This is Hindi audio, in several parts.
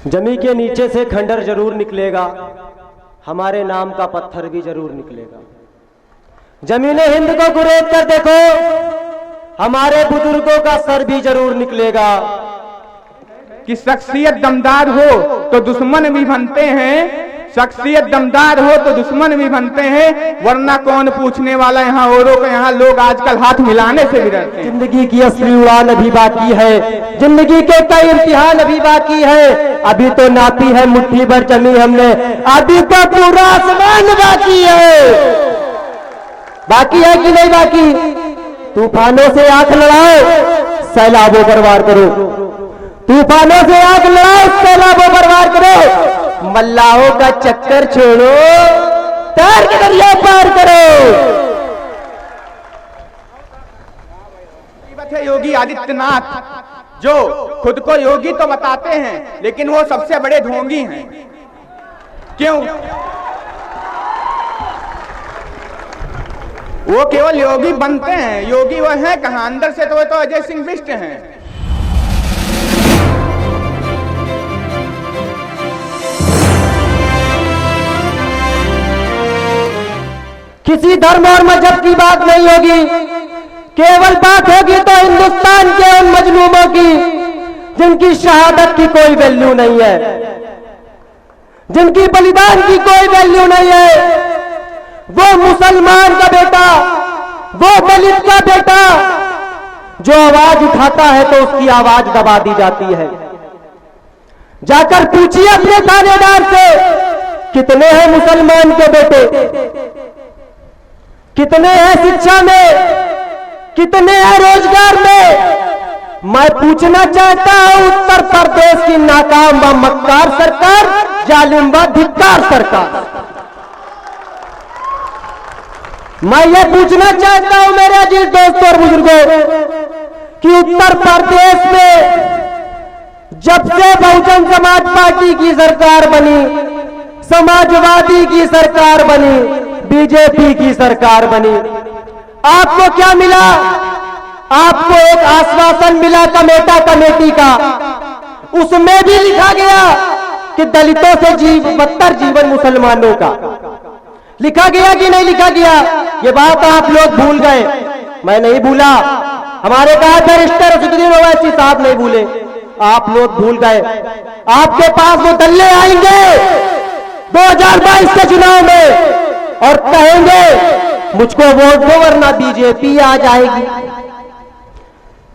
जमी के नीचे से खंडर जरूर निकलेगा, हमारे नाम का पत्थर भी जरूर निकलेगा। जमीने हिंद को गुरेज कर देखो, हमारे बुजुर्गों का सर भी जरूर निकलेगा। कि शख्सियत दमदार हो तो दुश्मन भी बनते हैं, शख्सियत दमदार हो तो दुश्मन भी बनते हैं, वरना कौन पूछने वाला यहाँ औरों के। यहाँ लोग आजकल हाथ मिलाने से भी डरते हैं। जिंदगी की असली उड़ान अभी बाकी है, जिंदगी के कई इम्तिहान अभी बाकी है। अभी तो नापी है मुट्ठी भर जमी हमने, अभी तो पूरा आसमान बाकी है। बाकी है कि नहीं बाकी? तूफानों से आंख लड़ाओ, सैलाबों पर वार करो। तूफानों से आंख लड़ाओ, सैलाबों पर वार करो। मल्लाहों का चक्कर छोड़ो, तार के दरिया पार करो। योगी आदित्यनाथ जो खुद को योगी तो बताते हैं, लेकिन वो सबसे बड़े ढोंगी हैं। क्यों? वो केवल योगी बनते हैं, योगी वो हैं कहां? अंदर से तो वो तो अजय सिंह बिष्ट हैं। किसी धर्म और मजहब की बात नहीं होगी, केवल बात होगी तो हिंदुस्तान के उन मजलूमों की जिनकी शहादत की कोई वैल्यू नहीं है, जिनकी बलिदान की कोई वैल्यू नहीं है। वो मुसलमान का बेटा, वो दलित का बेटा जो आवाज उठाता है तो उसकी आवाज दबा दी जाती है। जाकर पूछिए अपने थानेदार से, कितने हैं मुसलमान के बेटे, कितने हैं शिक्षा में, कितने हैं रोजगार में। मैं पूछना चाहता हूं उत्तर प्रदेश की नाकाम व मक्कार सरकार, जालिम व धिक्कार सरकार। मैं ये पूछना चाहता हूं मेरे अजीज दोस्तों और बुजुर्गों कि उत्तर प्रदेश में जब से बहुजन समाज पार्टी की सरकार बनी, समाजवादी की सरकार बनी, बीजेपी की सरकार बनी, आपको क्या मिला? आपको एक आश्वासन मिला कमेटा कमेटी का। उसमें भी लिखा गया कि दलितों से बदतर जीवन मुसलमानों का। लिखा गया कि नहीं लिखा गया? ये बात आप लोग भूल गए, मैं नहीं भूला। हमारे कहा बैरिस्टर असदुद्दीन ओवैसी साहब नहीं भूले, आप लोग भूल गए। आपके पास वो दल्ले आएंगे 2022 के चुनाव में और कहेंगे मुझको वोट दो वरना बीजेपी आ जाएगी।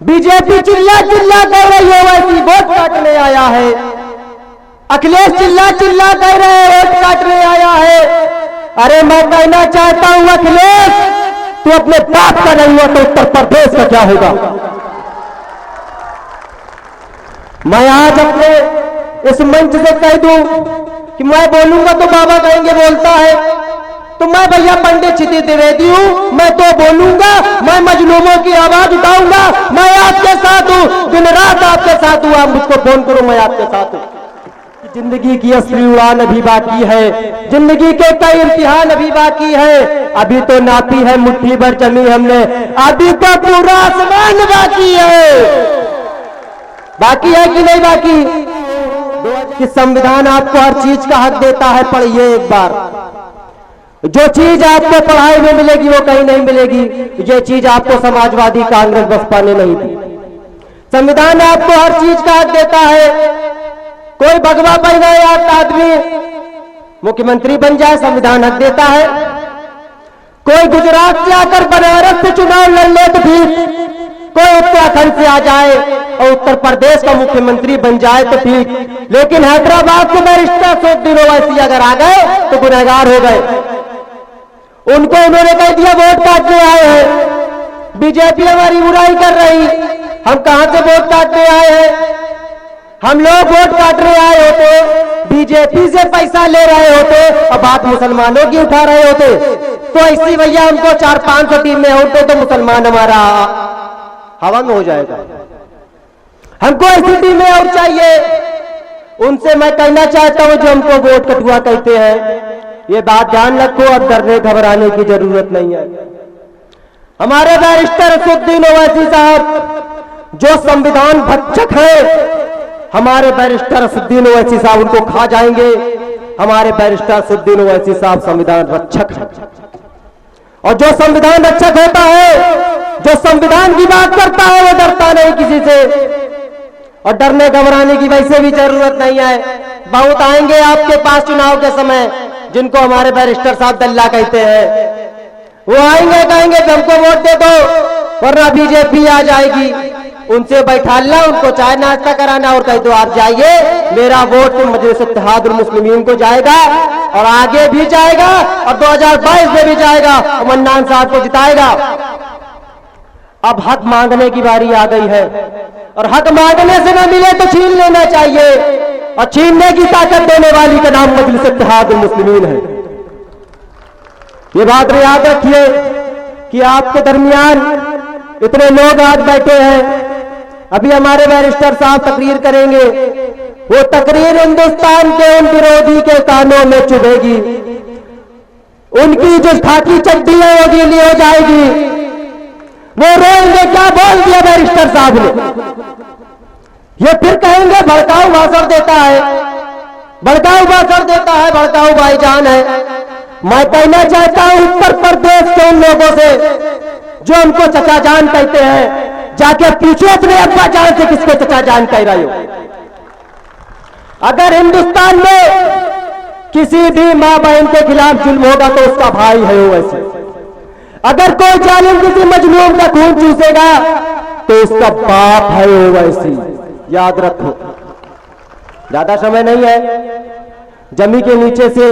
बीजेपी चिल्ला चिल्ला कह रही है ओवैसी वोट काटने आया है, अखिलेश चिल्ला चिल्ला कह रहे हैं वोट काटने आया है। अरे मैं कहना चाहता हूं अखिलेश, तू अपने बाप का नहीं हुआ तो उत्तर प्रदेश का क्या होगा? मैं आज अपने इस मंच से कह दूं कि मैं बोलूंगा तो बाबा कहेंगे बोलता है, तो मैं भैया पंडित क्षिति द्विवेदी हूं, मैं तो बोलूंगा, मैं मजलूमों की आवाज उठाऊंगा। मैं आपके साथ हूं, दिन रात आपके साथ हूं, आप मुझको फोन करो, मैं आपके साथ हूं। जिंदगी की असली उड़ान अभी बाकी है, जिंदगी के कई इम्तिहान अभी बाकी है। अभी तो नापी है मुट्ठी भर जमी हमने, अभी तो पूरा आसमान बाकी है। बाकी है कि नहीं बाकी? कि संविधान आपको हर चीज का हक देता है। पढ़िए एक बार, जो चीज आपको पढ़ाई में मिलेगी वो कहीं नहीं मिलेगी। ये चीज आपको समाजवादी कांग्रेस बसपा ने नहीं दी। संविधान आपको हर चीज का हक देता है। कोई भगवा पहना आदमी मुख्यमंत्री बन जाए, संविधान हक देता है। कोई गुजरात से आकर बनारस से चुनाव लड़ ले तो ठीक, कोई उत्तराखंड से आ जाए और उत्तर प्रदेश का मुख्यमंत्री बन जाए तो ठीक, लेकिन हैदराबाद से बैरिस्टर असदुद्दीन ओवैसी अगर आ गए तो गुनहगार हो गए। उनको उन्होंने कह दिया वोट काटने आए हैं, बीजेपी हमारी बुराई कर रही। हम कहां से वोट काटने आए हैं? हम लोग वोट काटने आए होते, बीजेपी से पैसा ले रहे होते और बात मुसलमानों की उठा रहे होते, तो ऐसी भैया हमको 400-500 टीम में होते तो मुसलमान हमारा हवन हो जाएगा। हमको ऐसी टीमें और चाहिए। उनसे मैं कहना चाहता हूं जो हमको वोट कटुआ कहते हैं, ये बात ध्यान रखो, अब डरने घबराने की जरूरत नहीं है। हमारे बैरिस्टर असदुद्दीन ओवैसी साहब जो संविधान भक्षक है, हमारे बैरिस्टर असदुद्दीन ओवैसी साहब उनको खा जाएंगे। हमारे बैरिस्टर असदुद्दीन ओवैसी साहब संविधान रक्षक हैं, और जो संविधान रक्षक होता है, जो संविधान की बात करता है, वो डरता नहीं किसी से, और डरने घबराने की वैसे भी जरूरत नहीं है। बहुत आएंगे आपके पास चुनाव के समय जिनको हमारे बैरिस्टर साहब दल्ला कहते हैं, वो आएंगे कहेंगे कि हमको वोट दे दो वरना बीजेपी आ जाएगी। उनसे बैठालना, उनको चाय नाश्ता कराना और कह दो आप जाइए, मेरा वोट तो मजलिस इत्तेहादुल मुस्लिमीन को जाएगा और आगे भी जाएगा और 2022 में भी जाएगा और मन्नान साहब को जिताएगा। अब हक मांगने की बारी आ गई है, और हक मांगने से न मिले तो छीन लेना चाहिए, और छीनने की ताकत देने वाली का नाम मजलिस इत्तेहादुल मुस्लिमीन है। ये बात याद रखिए कि आपके दरमियान इतने लोग आज बैठे हैं। अभी हमारे बैरिस्टर साहब तकरीर करेंगे, वो तकरीर हिंदुस्तान के उन विरोधी के कानों में चुभेगी, उनकी जो खाकी चड्डी है वो गीली हो जाएगी। वो रोएंगे क्या बोल दिया बैरिस्टर साहब ने। ये फिर कहेंगे भड़काऊ भाषण देता है, भड़काऊ भाषण देता है, भड़काऊ भाईजान है। मैं कहना चाहता हूं उत्तर प्रदेश के उन लोगों से जो हमको चचा जान कहते हैं, जाके पूछो अपने अब्बा जान से किसको चचा जान कह रहे हो। अगर हिंदुस्तान में किसी भी मां बहन के खिलाफ जुल्म होगा तो उसका भाई है वो ऐसे। अगर कोई जालिम किसी मजलूम का खून चूसेगा तो उसका बाप है वो वैसी। याद रखो, ज्यादा समय नहीं है, जमी के नीचे से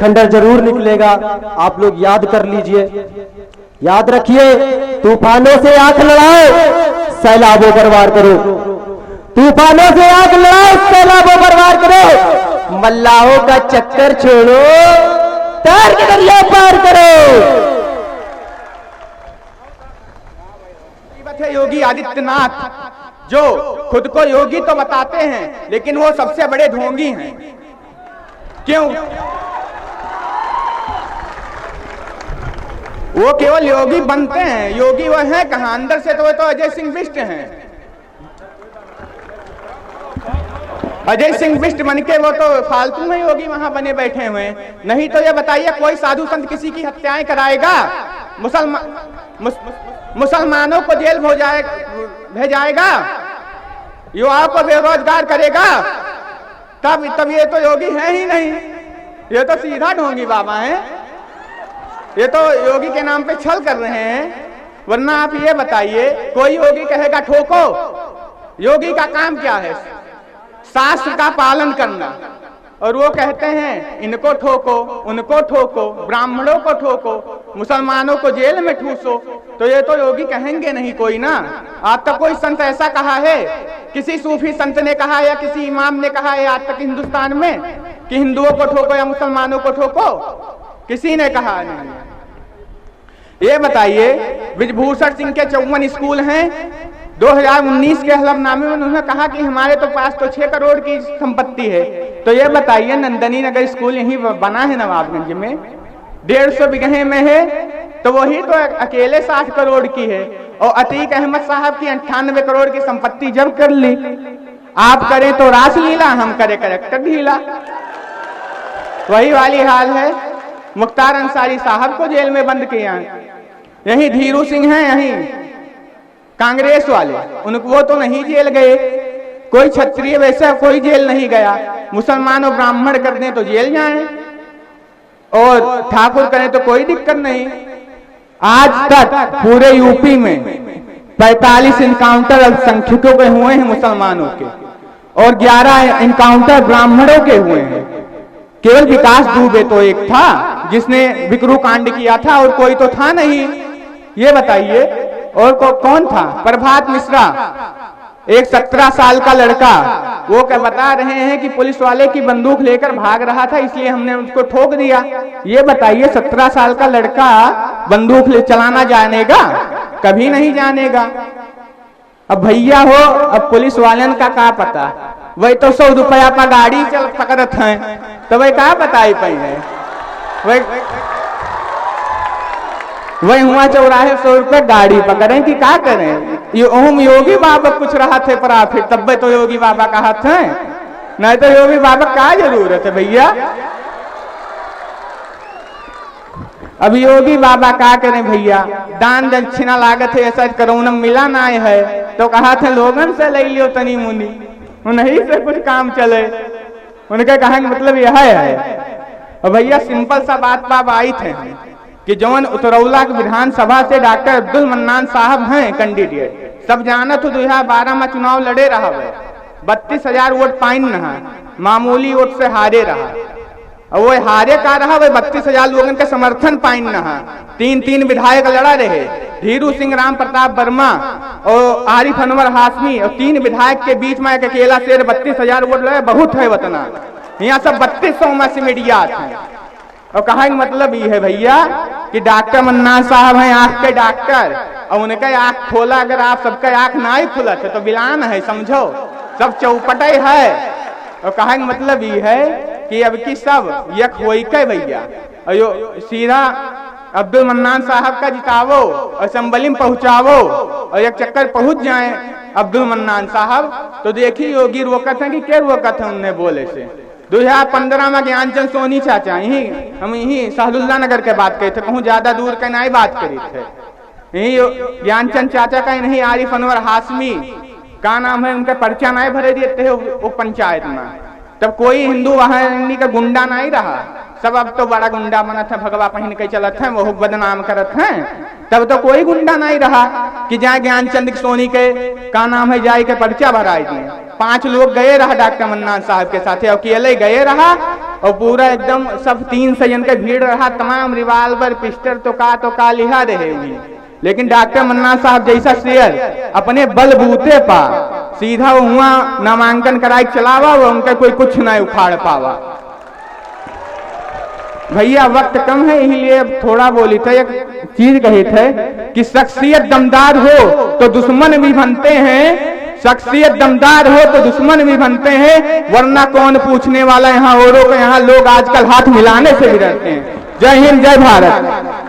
खंडर जरूर निकलेगा, आप लोग याद कर लीजिए। याद रखिए, तूफानों से आंख लड़ाओ, सैलाबों पर वार करो। तूफानों से आंख लड़ाओ, सैलाबों पर वार करो। मल्लाहों का चक्कर छोड़ो, तार के दरिया पार करो। योगी आदित्यनाथ जो खुद को योगी तो बताते हैं, लेकिन वो सबसे बड़े ढोंगी हैं। क्यों? वो केवल योगी बनते हैं, योगी वो हैं कहां, अंदर से तो वो तो अजय सिंह बिष्ट हैं। अजय सिंह बिष्ट बन के वो तो फालतू में योगी वहां बने बैठे हुए हैं। नहीं तो ये बताइए, कोई साधु संत किसी की हत्याएं कराएगा, मुसलमानों को जेल भेजाएगा, युवाओं को बेरोजगार करेगा, तब ये तो योगी है ही नहीं, ये तो सीधा ढोंगी बाबा है। ये तो योगी के नाम पे छल कर रहे हैं। वरना आप ये बताइए, कोई योगी कहेगा ठोको, योगी का काम क्या है? शास्त्र का पालन करना। और वो कहते हैं इनको ठोको, उनको ठोको, ब्राह्मणों को ठोको, मुसलमानों को जेल में ठूसो। तो ये तो योगी कहेंगे नहीं कोई ना। आज तक कोई संत ऐसा कहा है, किसी सूफी संत ने कहा या किसी इमाम ने कहा है आज तक हिंदुस्तान में कि हिंदुओं को ठोको या मुसलमानों को ठोको? किसी ने कहा नहीं। ये बताइए, ब्रिजभूषण सिंह के 54 स्कूल हैं। 2019 के हलफनामे में उन्होंने कहा कि हमारे तो पास तो 6 करोड़ की संपत्ति है। तो ये बताइए, नंदनी नगर स्कूल यहीं बना है नवाबगंज में, 150 बीघे में है, तो वही तो अकेले 60 करोड़ की है। और अतीक अहमद साहब की 98 करोड़ की संपत्ति जब कर ली। आप करें तो रासलीला, हम करें करेक्टर ढीला। वही वाली हाल है। मुख्तार अंसारी साहब को जेल में बंद किया, यही धीरू सिंह हैं, यही कांग्रेस वाले, उनको वो तो नहीं जेल गए। कोई क्षत्रिय वैसा कोई जेल नहीं गया। मुसलमान और ब्राह्मण कर दें तो जेल जाएं, और ठाकुर करें तो कोई दिक्कत नहीं। आज तक पूरे यूपी में 45 इनकाउंटर अल्पसंख्यकों के हुए हैं मुसलमानों के, और 11 इनकाउंटर ब्राह्मणों के हुए हैं। केवल विकास दुबे तो एक था जिसने विक्रु कांड किया था, और कोई तो था नहीं। ये बताइए, और कौन था? प्रभात मिश्रा, एक 17 साल का लड़का, वो क्या बता रहे हैं कि पुलिस वाले की बंदूक लेकर भाग रहा था, इसलिए हमने उसको ठोक दिया। ये बताइए, 17 साल का लड़का बंदूक चलाना जानेगा? कभी नहीं जानेगा। अब भैया हो, अब पुलिस वालन का क्या पता, वही तो 100 रुपया पर गाड़ी चल पकड़त हैं, तो वही क्या बताई पाई है। वही हुआ चौराहे 100 रुपए गाड़ी पकड़े कि क्या करें। ये ओम योगी बाबा कुछ रहा थे प्रॉफिट, तब तो योगी बाबा का हाथ है, नहीं तो योगी बाबा का जरूरत है भैया। अब योगी बाबा क्या करें भैया, दान दक्षिणा लागत है, ऐसा कोरोना मिला ना है तो कहा थे लोगन से ले लियो तनी मुनी, उन्हीं से कुछ काम चले। उनके कहा मतलब यह है। और भैया सिंपल सा बात पाप आई थे कि जौन उतरौला के विधानसभा से डॉक्टर अब्दुल मन्नान साहब हैं कैंडिडेट, सब जानत हो 2012 में चुनाव लड़े रहा है, 32,000 वोट पाइन रहा, मामूली वोट से हारे रहा। और वो हारे का रहा, वह 32,000 लोगों के समर्थन पाइन रहा। 3 विधायक लड़ा रहे, धीरू सिंह, राम प्रताप वर्मा और आरिफ अनवर हाशमी, और 3 विधायक के बीच में एक अकेला शेर 32,000 वोट लड़े, बहुत है वतना। यहाँ सब 3200 में से मीडिया है। और कहा मतलब ये है भैया कि डॉक्टर मन्नान साहब हैं आंख के डॉक्टर, और उनका आंख खोला, अगर आप सबका आंख ना ही खुला है तो बिलान है, समझो सब चौपटे है। और कहा मतलब ये है कि अब की सब यक होई के भैया, और यो सीधा अब्दुल मन्नान साहब का जितावो और असेंबली में पहुंचावो, और एक चक्कर पहुंच जाए अब्दुल मन्नान साहब तो देखिए योगी रोकत है कि क्या रोकत है उन्हें बोले से। 2015 में ज्ञानचंद सोनी चाचा हम यही सहदुल्ला नगर के बात करे थे, कहूँ ज्यादा दूर का नहीं बात करी थे, यही ज्ञानचंद चाचा का नहीं आरिफ अनवर हाशमी का नाम है, उनका पर्चा नहीं भरे देते है वो पंचायत में। तब कोई हिंदू वहां का गुंडा नहीं रहा, सब अब तो बड़ा गुंडा बनत है, भगवा पहन के चलत है, वो बदनाम करत है। तब तो कोई गुंडा नहीं रहा कि जाए ज्ञानचंद सोनी के का नाम है जाए के पर्चा भराई दिए। 5 लोग गए रहा डॉक्टर मन्नान साहब के साथ, अकेले गए रहा, और पूरा एकदम सब 300 जन के भीड़ रहा, तमाम रिवाल्वर पिस्टल तो का लिहा रहे हुई। लेकिन डॉक्टर मन्नान साहब जैसा शेयर अपने बलबूते पा सीधा हुआ नामांकन कराई चलावा, वो उनका कोई कुछ नहीं उखाड़ पावा। भैया वक्त कम है, इसलिए अब थोड़ा बोली थे, एक चीज कही थे कि शख्सियत दमदार हो तो दुश्मन भी बनते हैं, शख्सियत दमदार हो तो दुश्मन भी बनते हैं, वरना कौन पूछने वाला यहाँ औरों को। यहाँ लोग आजकल हाथ मिलाने से भी डरते हैं। जय हिंद, जय भारत।